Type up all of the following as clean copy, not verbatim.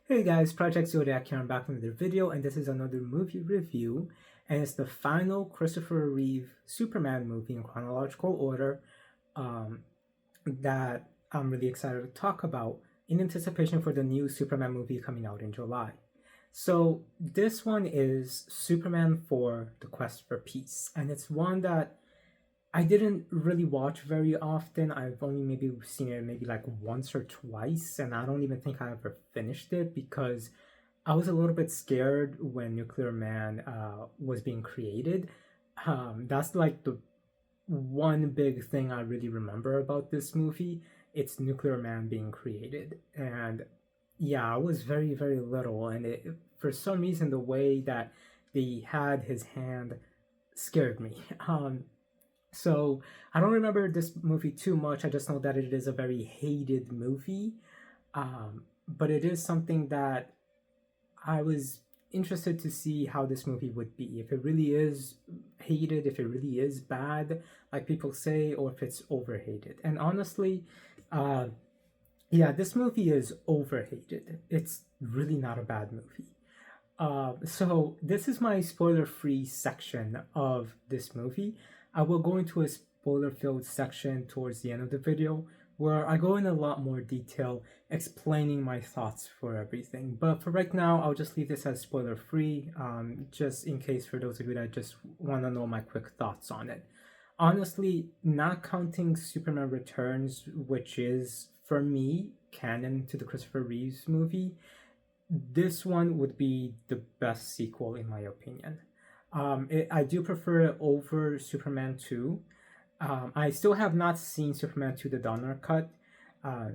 Hey guys, project-zodiac here. I'm back with another video, and this is another movie review, and it's the final Christopher Reeve Superman movie in chronological order um, that I'm really excited to talk about in anticipation for the new Superman movie coming out in July. So this one is Superman 4: The Quest for Peace, and it's one that I didn't really watch very often. I've only maybe seen it maybe like once or twice, and I don't even think I ever finished it because I was a little bit scared when Nuclear Man was being created. That's like the one big thing I really remember about this movie. It's Nuclear Man being created, and yeah, I was very very little, and for some reason the way that they had his hand scared me. So I don't remember this movie too much. I just know that it is a very hated movie. But it is something that I was interested to see how this movie would be. If it really is hated, if it really is bad, like people say, or if it's overhated. And honestly, uh, yeah, this movie is overhated. It's really not a bad movie. So this is my spoiler-free section of this movie. I will go into a spoiler-filled section towards the end of the video where I go in a lot more detail explaining my thoughts for everything. But for right now, I'll just leave this as spoiler-free, just in case for those of you that just want to know my quick thoughts on it. Honestly, not counting Superman Returns, which is, for me, canon to the Christopher Reeves movie, this one would be the best sequel in my opinion. I do prefer it over Superman 2. I still have not seen Superman 2 the Donner cut,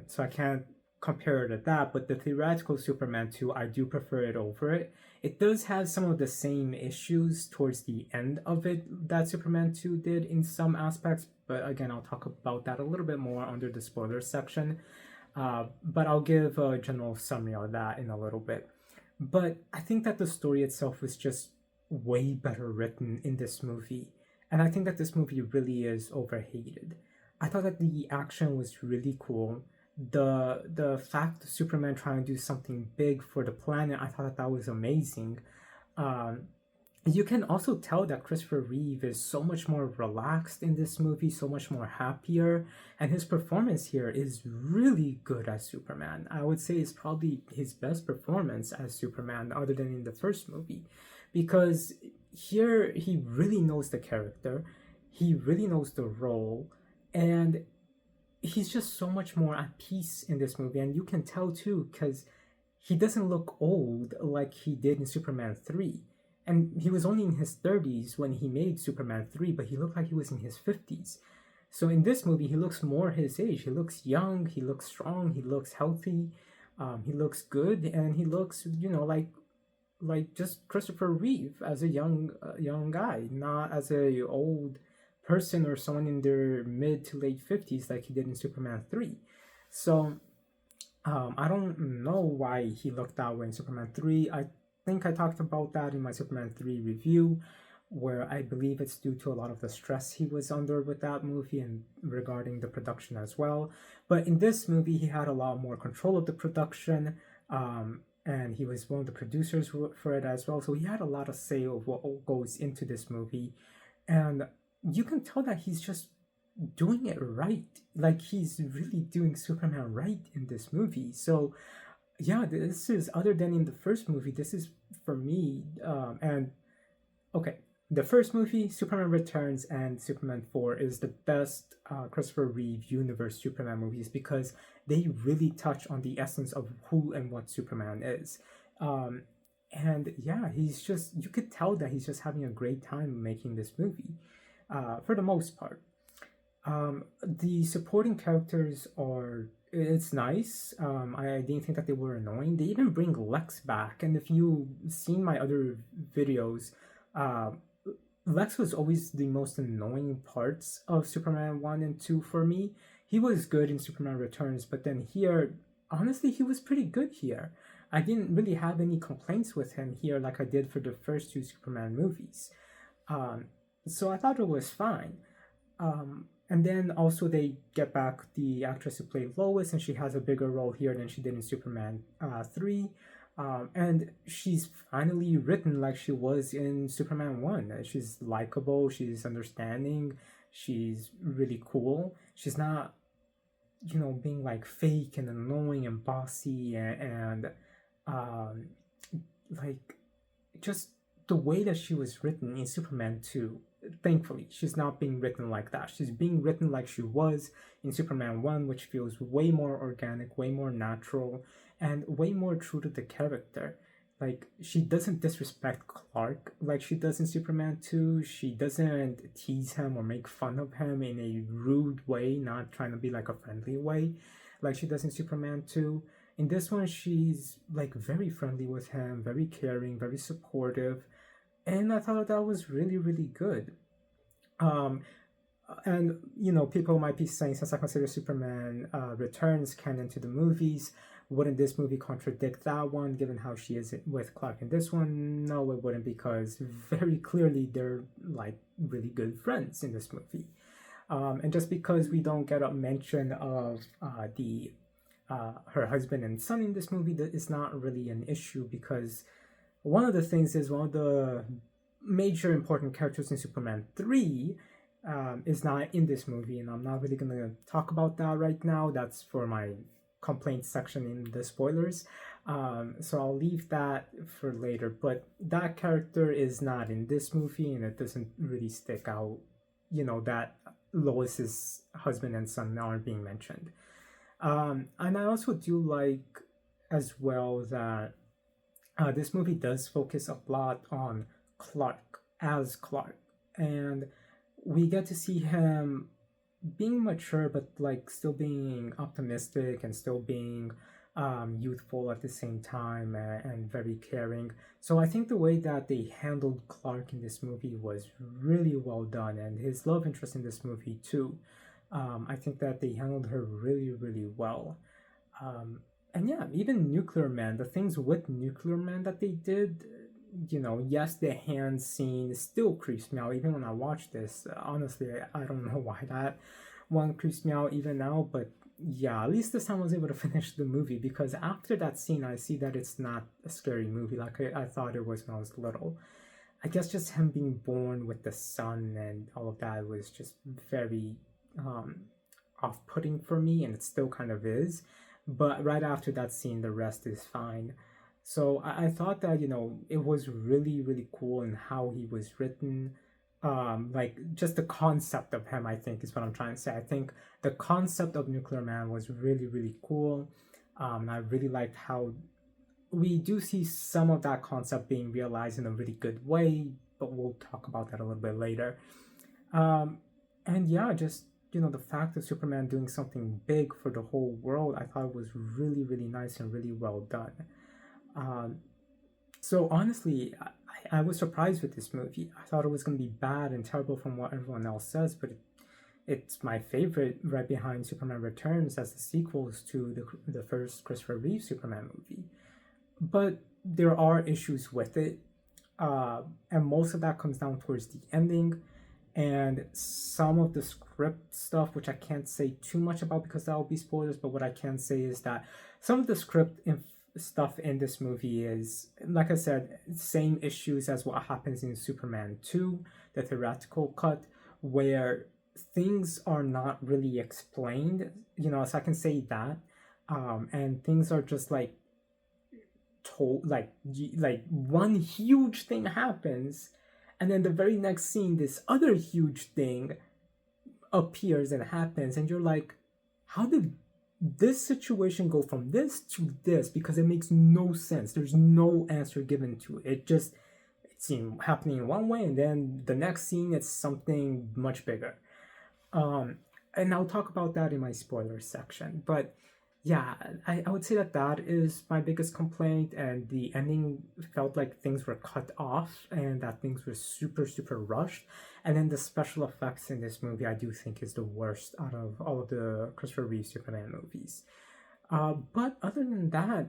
so I can't compare it to that, but the theoretical Superman 2, I do prefer it over it. It does have some of the same issues towards the end of it that Superman 2 did in some aspects, but again, I'll talk about that a little bit more under the spoiler section. But I'll give a general summary of that in a little bit. But I think that the story itself was just way better written in this movie. And I think that this movie really is overhated. I thought that the action was really cool. The fact of Superman trying to do something big for the planet, I thought that that was amazing. Um, you can also tell that Christopher Reeve is so much more relaxed in this movie, so much more happier, and his performance here is really good as Superman. I would say it's probably his best performance as Superman, other than in the first movie, because here he really knows the character, he really knows the role, and he's just so much more at peace in this movie, and you can tell too, because he doesn't look old like he did in Superman 3. And he was only in his 30s when he made Superman 3, but he looked like he was in his 50s. So in this movie, he looks more his age. He looks young, he looks strong, he looks healthy, he looks good, and he looks, like just Christopher Reeve as a young guy, not as a old person or someone in their mid to late 50s like he did in Superman 3. So I don't know why he looked that way in Superman 3. I think I talked about that in my Superman 3 review, where I believe it's due to a lot of the stress he was under with that movie and regarding the production as well. But in this movie, he had a lot more control of the production, and he was one of the producers for it as well. So he had a lot of say of what goes into this movie. And you can tell that he's just doing it right. Like, he's really doing Superman right in this movie. So yeah, this is, other than in the first movie, this is for me, and okay, the first movie, Superman Returns and Superman 4, is the best Christopher Reeve universe Superman movies because they really touch on the essence of who and what Superman is. And yeah, he's just, you could tell that he's just having a great time making this movie, for the most part. The supporting characters are, it's nice. I didn't think that they were annoying. They even bring Lex back, and if you've seen my other videos, uh, Lex was always the most annoying parts of Superman 1 and 2 for me. He was good in Superman Returns, but then here, honestly, he was pretty good here. I didn't really have any complaints with him here like I did for the first two Superman movies. So I thought it was fine. And then also they get back the actress who played Lois, and she has a bigger role here than she did in Superman 3. And she's finally written like she was in Superman 1. She's likable, she's understanding, she's really cool. She's not, being like fake and annoying and bossy and um, like just the way that she was written in Superman 2. Thankfully, she's not being written like that. She's being written like she was in Superman 1, which feels way more organic, way more natural, and way more true to the character. Like, she doesn't disrespect Clark like she does in Superman 2. She doesn't tease him or make fun of him in a rude way, not trying to be like a friendly way like she does in Superman 2. In this one, she's like very friendly with him, very caring, very supportive, and I thought that was really, really good. Um, and people might be saying, since I consider Superman Returns canon to the movies, wouldn't this movie contradict that one, given how she is with Clark in this one? No, it wouldn't, because very clearly they're like really good friends in this movie. And just because we don't get a mention of the her husband and son in this movie, that is not really an issue, because one of the things is one of the major important characters in Superman 3 is not in this movie, and I'm not really going to talk about that right now. That's for my complaints section in the spoilers. So I'll leave that for later. But that character is not in this movie, and it doesn't really stick out, that Lois's husband and son aren't being mentioned. And I also do like as well that this movie does focus a lot on Clark as Clark, and we get to see him being mature, but like still being optimistic and still being youthful at the same time, and very caring. So I think the way that they handled Clark in this movie was really well done, and his love interest in this movie too. I think that they handled her really, really well. And yeah, even Nuclear Man, the things with Nuclear Man that they did, yes, the hand scene still creeps me out. Even when I watch this, honestly, I don't know why that one creeps me out even now, but yeah, at least this time I was able to finish the movie, because after that scene, I see that it's not a scary movie like I thought it was when I was little. I guess just him being born with the sun and all of that was just very um, off putting for me, and it still kind of is. But right after that scene, the rest is fine. So I thought that, it was really, really cool in how he was written. Like just the concept of him, I think, is what I'm trying to say. I think the concept of Nuclear Man was really, really cool. I really liked how we do see some of that concept being realized in a really good way, but we'll talk about that a little bit later. Um, and yeah, just the fact of Superman doing something big for the whole world, I thought was really, really nice and really well done. Um, so honestly, I was surprised with this movie. I thought it was going to be bad and terrible from what everyone else says, but it's my favorite, right behind Superman Returns as the sequels to the first Christopher Reeve Superman movie. But there are issues with it, and most of that comes down towards the ending and some of the script stuff, which I can't say too much about because that will be spoilers. But what I can say is that some of the stuff in this movie is, like I said, same issues as what happens in Superman 2, the theoretical cut, where things are not really explained, so I can say that. And things are just like told, like one huge thing happens, and then the very next scene this other huge thing appears and happens, and you're like, how did this situation go from this to this? Because it makes no sense. There's no answer given to it. It's happening in one way, and then the next scene it's something much bigger. And I'll talk about that in my spoiler section. But yeah, I would say that is my biggest complaint, and the ending felt like things were cut off and that things were super, super rushed. And then the special effects in this movie, I do think, is the worst out of all of the Christopher Reeve Superman movies. But other than that,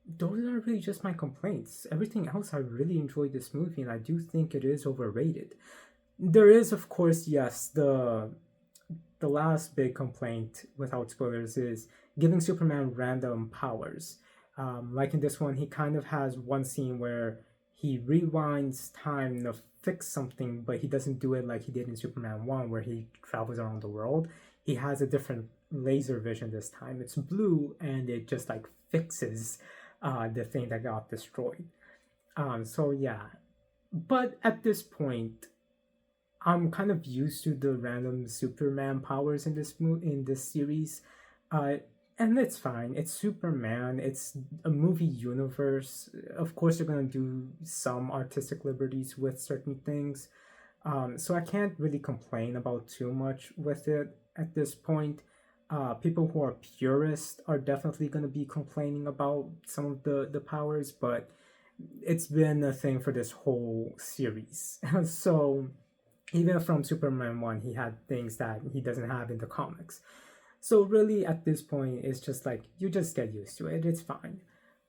those are really just my complaints. Everything else, I really enjoyed this movie, and I do think it is overrated. There is, of course, yes, the last big complaint, without spoilers, is giving Superman random powers. Like in this one, he kind of has one scene where he rewinds time to fix something, but he doesn't do it like he did in Superman 1, where he travels around the world. He has a different laser vision this time. It's blue, and it just like fixes the thing that got destroyed. So yeah, but at this point, I'm kind of used to the random Superman powers in this series, uh, and it's fine. It's Superman. It's a movie universe. Of course, they're gonna do some artistic liberties with certain things, so I can't really complain about too much with it at this point. People who are purists are definitely gonna be complaining about some of the powers, but it's been a thing for this whole series. So even from Superman 1, he had things that he doesn't have in the comics. So really, at this point, it's just like, you just get used to it. It's fine.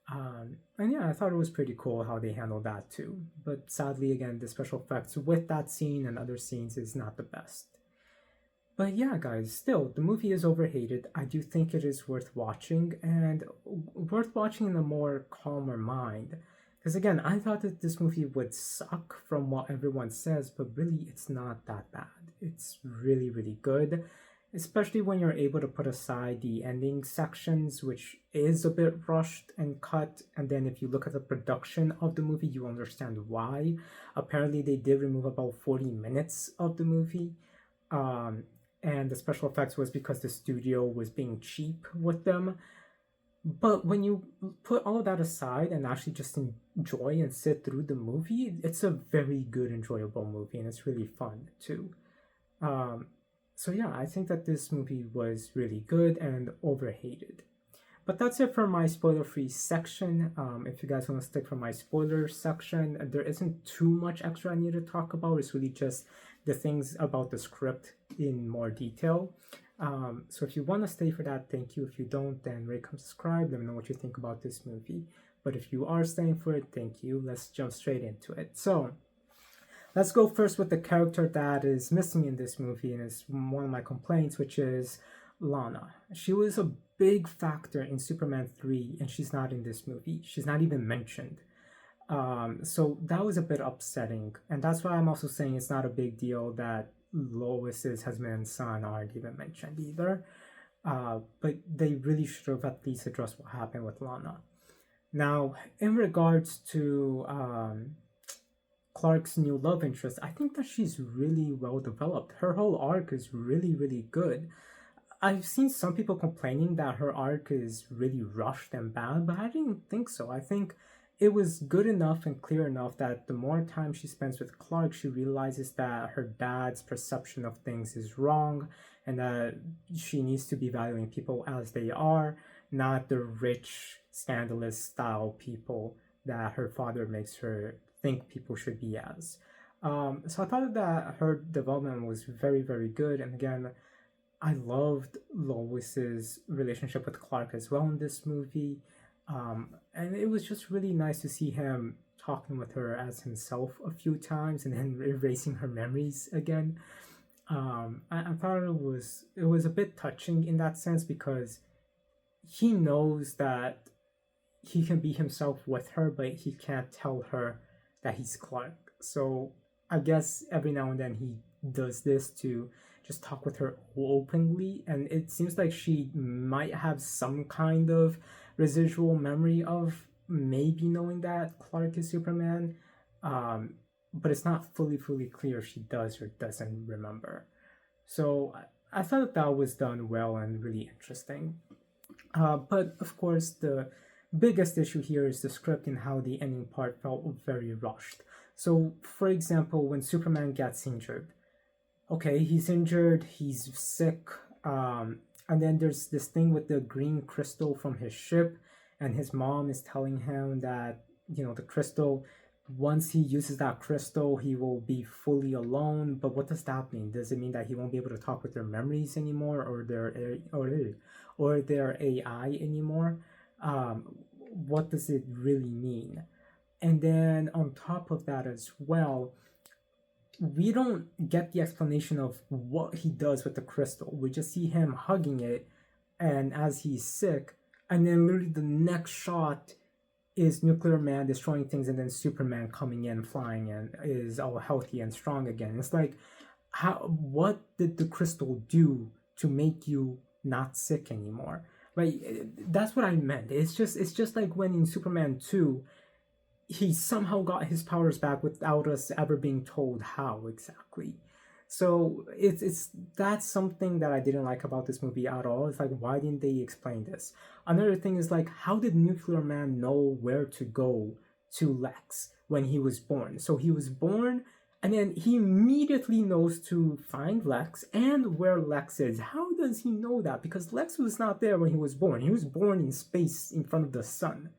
And yeah, I thought it was pretty cool how they handled that too. But sadly, again, the special effects with that scene and other scenes is not the best. But yeah, guys, still, the movie is overhated. I do think it is worth watching, and worth watching in a more calmer mind. Because again, I thought that this movie would suck from what everyone says, but really it's not that bad. It's really, really good, especially when you're able to put aside the ending sections, which is a bit rushed and cut. And then if you look at the production of the movie, you understand why. Apparently, they did remove about 40 minutes of the movie. And the special effects was because the studio was being cheap with them. But when you put all of that aside and actually just enjoy and sit through the movie, it's a very good, enjoyable movie, and it's really fun too. Um, so yeah, I think that this movie was really good and overhated. But that's it for my spoiler-free section. If you guys want to stick for my spoiler section, there isn't too much extra I need to talk about. It's really just the things about the script in more detail. So if you want to stay for that, thank you. If you don't, then rate, comment, subscribe. Let me know what you think about this movie. But if you are staying for it, thank you. Let's jump straight into it. So let's go first with the character that is missing in this movie, and is one of my complaints, which is Lana. She was a big factor in Superman 3, and she's not in this movie. She's not even mentioned. So that was a bit upsetting, and that's why I'm also saying it's not a big deal that Lois's husband and son aren't even mentioned either. But they really should have at least addressed what happened with Lana. Now, in regards to Clark's new love interest, I think that she's really well developed. Her whole arc is really, really good. I've seen some people complaining that her arc is really rushed and bad, but I didn't think so. I think it was good enough and clear enough that the more time she spends with Clark, she realizes that her dad's perception of things is wrong, and that she needs to be valuing people as they are, not the rich, scandalous style people that her father makes her think people should be as. So I thought that her development was very, very good. And again, I loved Lois's relationship with Clark as well in this movie. And it was just really nice to see him talking with her as himself a few times and then erasing her memories again. I thought it was a bit touching in that sense, because he knows that he can be himself with her, but he can't tell her that he's Clark. So I guess every now and then he does this to just talk with her openly, and it seems like she might have some kind of residual memory of maybe knowing that Clark is Superman, but it's not fully clear if she does or doesn't remember. So I thought that was done well and really interesting. But of course, the biggest issue here is the script and how the ending part felt very rushed. So, for example, when Superman gets injured, okay, he's injured, he's sick, and then there's this thing with the green crystal from his ship, and his mom is telling him that, the crystal, once he uses that crystal, he will be fully alone. But what does that mean? Does it mean that he won't be able to talk with their memories anymore, or their AI anymore? What does it really mean? And then on top of that as well, we don't get the explanation of what he does with the crystal. We just see him hugging it, and as he's sick, and then literally the next shot is Nuclear Man destroying things, and then Superman coming in, flying in, is all healthy and strong again. It's like, what did the crystal do to make you not sick anymore? Like, that's what I meant. It's just like when in Superman 2, he somehow got his powers back without us ever being told how exactly. So it's that's something that I didn't like about this movie at all. It's like, why didn't they explain this? Another thing is like, how did Nuclear Man know where to go to Lex when he was born? So he was born, and then he immediately knows to find Lex and where Lex is. How does he know that? Because Lex was not there when he was born. He was born in space in front of the sun.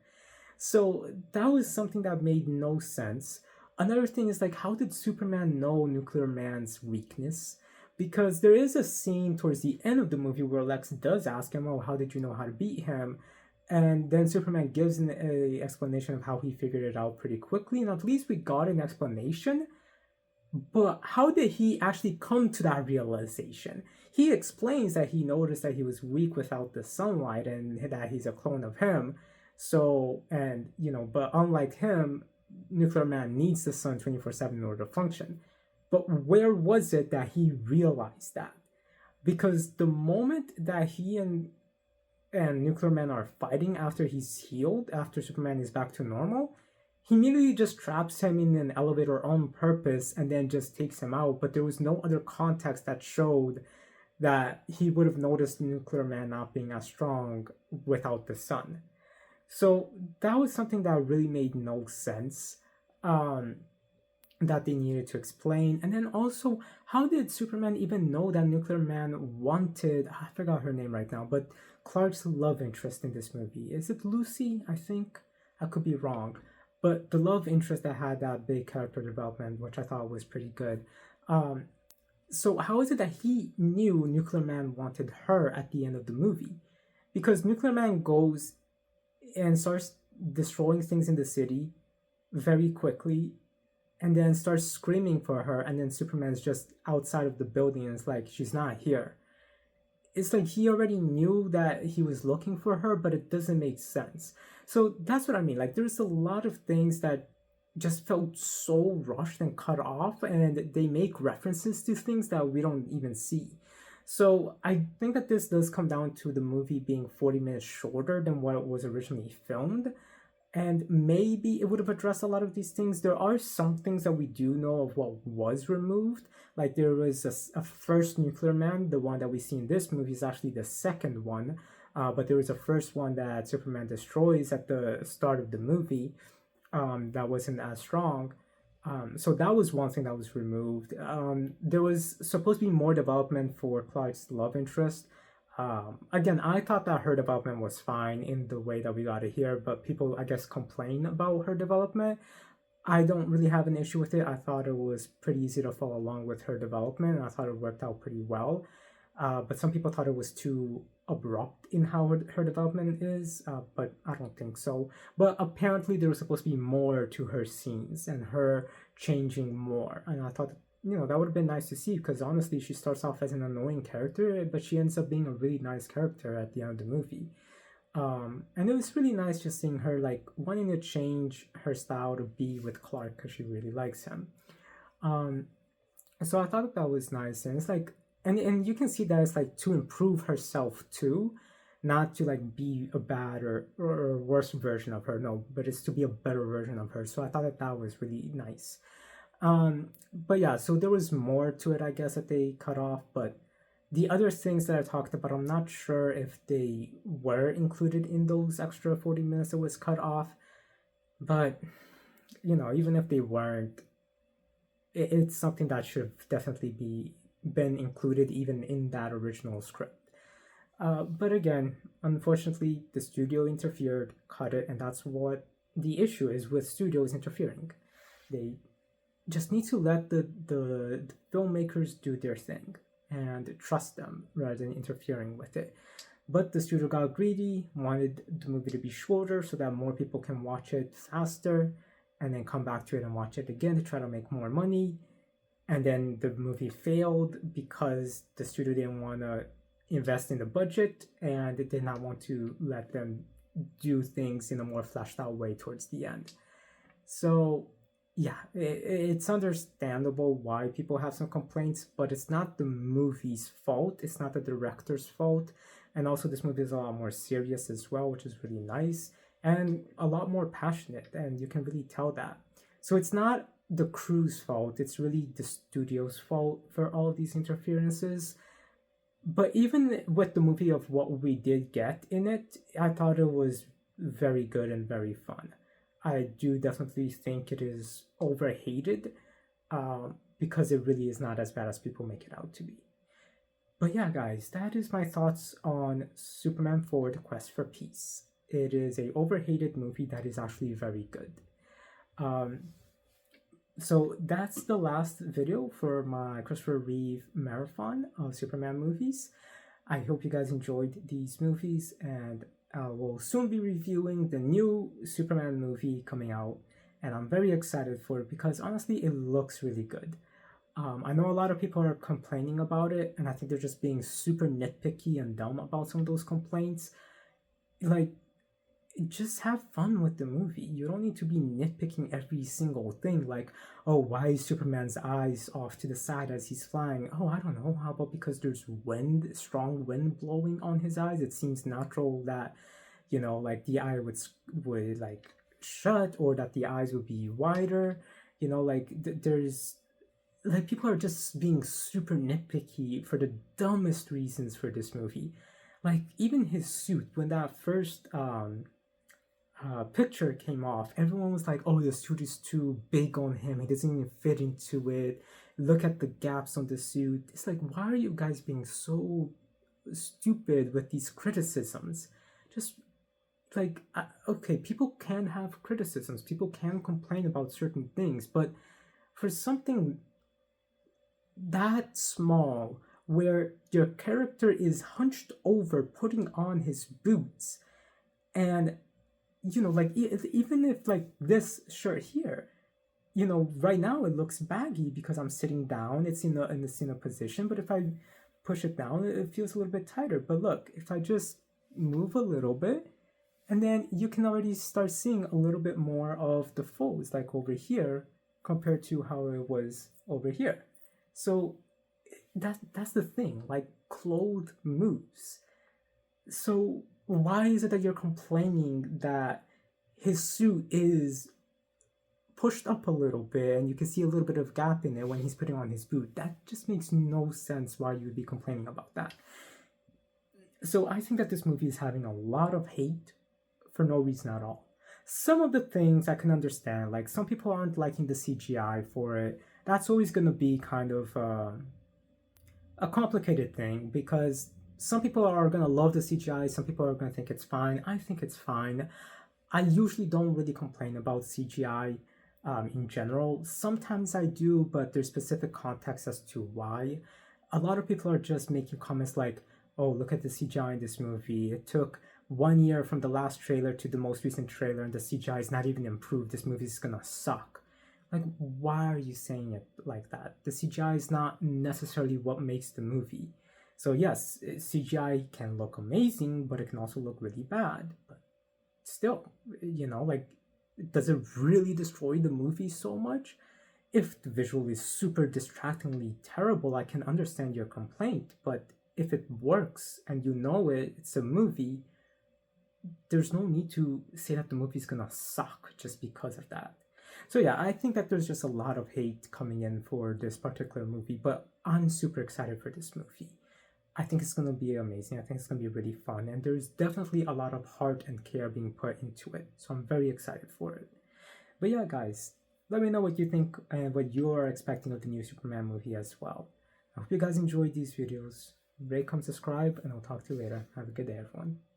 So that was something that made no sense. Another thing is like, how did Superman know Nuclear Man's weakness? Because there is a scene towards the end of the movie where Lex does ask him, "Oh, how did you know how to beat him?" And then Superman gives an explanation of how he figured it out pretty quickly, and at least we got an explanation. But how did he actually come to that realization? He explains that he noticed that he was weak without the sunlight and that he's a clone of him. So, and but unlike him, Nuclear Man needs the sun 24/7 in order to function. But where was it that he realized that? Because the moment that he and Nuclear Man are fighting after he's healed, after Superman is back to normal, he immediately just traps him in an elevator on purpose and then just takes him out. But there was no other context that showed that he would have noticed Nuclear Man not being as strong without the sun. So that was something that really made no sense, that they needed to explain. And then also, how did Superman even know that Nuclear Man wanted, I forgot her name right now, but Clark's love interest in this movie? Is it Lucy? I think. I could be wrong. But the love interest that had that big character development, which I thought was pretty good. So how is it that he knew Nuclear Man wanted her at the end of the movie? Because Nuclear Man goes and starts destroying things in the city very quickly, and then starts screaming for her, and then Superman's just outside of the building and it's like, she's not here. It's like he already knew that he was looking for her, but it doesn't make sense. So that's what I mean. Like, there's a lot of things that just felt so rushed and cut off, and they make references to things that we don't even see. So I think that this does come down to the movie being 40 minutes shorter than what it was originally filmed. And maybe it would have addressed a lot of these things. There are some things that we do know of what was removed. Like, there was a first Nuclear Man. The one that we see in this movie is actually the second one. But there was a first one that Superman destroys at the start of the movie, that wasn't as strong. So that was one thing that was removed. There was supposed to be more development for Clark's love interest. Again, I thought that her development was fine in the way that we got it here, but people, I guess, complain about her development. I don't really have an issue with it. I thought it was pretty easy to follow along with her development, and I thought it worked out pretty well. But some people thought it was too abrupt in how her development is, but I don't think so. But apparently there was supposed to be more to her scenes and her changing more, and I thought, that would have been nice to see, because honestly, she starts off as an annoying character, but she ends up being a really nice character at the end of the movie. And it was really nice just seeing her, like, wanting to change her style to be with Clark because she really likes him. So I thought that was nice, and it's like, and you can see that it's like to improve herself too, not to like be a bad or worse version of her, no, but it's to be a better version of her. So I thought that was really nice. But yeah, so there was more to it, I guess, that they cut off, but the other things that I talked about, I'm not sure if they were included in those extra 40 minutes that was cut off, but even if they weren't, it's something that should definitely been included even in that original script. But again, unfortunately, the studio interfered, cut it, and that's what the issue is with studios interfering. They just need to let the filmmakers do their thing and trust them rather than interfering with it. But the studio got greedy, wanted the movie to be shorter so that more people can watch it faster, and then come back to it and watch it again to try to make more money. And then the movie failed because the studio didn't want to invest in the budget, and they did not want to let them do things in a more fleshed out way towards the end. So yeah, it's understandable why people have some complaints, but it's not the movie's fault. It's not the director's fault. And also, this movie is a lot more serious as well, which is really nice, and a lot more passionate, and you can really tell that. So it's not the crew's fault, it's really the studio's fault for all of these interferences. But even with the movie of what we did get in it, I thought it was very good and very fun. I do definitely think it is overhated, because it really is not as bad as people make it out to be. But yeah, guys, that is my thoughts on Superman 4: The Quest for Peace. It is a overhated movie that is actually very good. So that's the last video for my Christopher Reeve marathon of Superman movies. I hope you guys enjoyed these movies, and I will soon be reviewing the new Superman movie coming out, and I'm very excited for it because honestly it looks really good. I know a lot of people are complaining about it, and I think they're just being super nitpicky and dumb about some of those complaints. Like, just have fun with the movie. You don't need to be nitpicking every single thing, like, oh, why is Superman's eyes off to the side as he's flying? Oh, I don't know, how about because there's wind, strong wind blowing on his eyes? It seems natural that, you know, like the eye would like shut, or that the eyes would be wider. You know, like there's like, people are just being super nitpicky for the dumbest reasons for this movie. Like, even his suit, when that first picture came off, everyone was like, oh, the suit is too big on him, he doesn't even fit into it, look at the gaps on the suit. It's like, why are you guys being so stupid with these criticisms? Just like, okay, people can have criticisms, people can complain about certain things, but for something that small, where your character is hunched over putting on his boots, and you know, like, even if like this shirt here, you know, right now it looks baggy because I'm sitting down, it's in a position, but if I push it down, it feels a little bit tighter. But look, if I just move a little bit, and then you can already start seeing a little bit more of the folds, like over here compared to how it was over here. So that's the thing, like, clothes moves. So why is it that you're complaining that his suit is pushed up a little bit and you can see a little bit of gap in it when he's putting on his boot? That just makes no sense why you would be complaining about that. So I think that this movie is having a lot of hate for no reason at all. Some of the things I can understand, like some people aren't liking the CGI for it. That's always going to be kind of a complicated thing, because some people are going to love the CGI, some people are going to think it's fine. I think it's fine. I usually don't really complain about CGI in general. Sometimes I do, but there's specific context as to why. A lot of people are just making comments like, oh, look at the CGI in this movie. It took 1 year from the last trailer to the most recent trailer, and the CGI is not even improved. This movie is gonna suck. Like, why are you saying it like that? The CGI is not necessarily what makes the movie. So yes, CGI can look amazing, but it can also look really bad. But still, you know, like, does it really destroy the movie so much? If the visual is super distractingly terrible, I can understand your complaint. But if it works and you know it's a movie, there's no need to say that the movie's gonna suck just because of that. So yeah, I think that there's just a lot of hate coming in for this particular movie, but I'm super excited for this movie. I think it's going to be amazing. I think it's going to be really fun, and there's definitely a lot of heart and care being put into it. So I'm very excited for it. But yeah, guys, let me know what you think and what you're expecting of the new Superman movie as well. I hope you guys enjoyed these videos. Rate, comment, subscribe, and I'll talk to you later. Have a good day, everyone.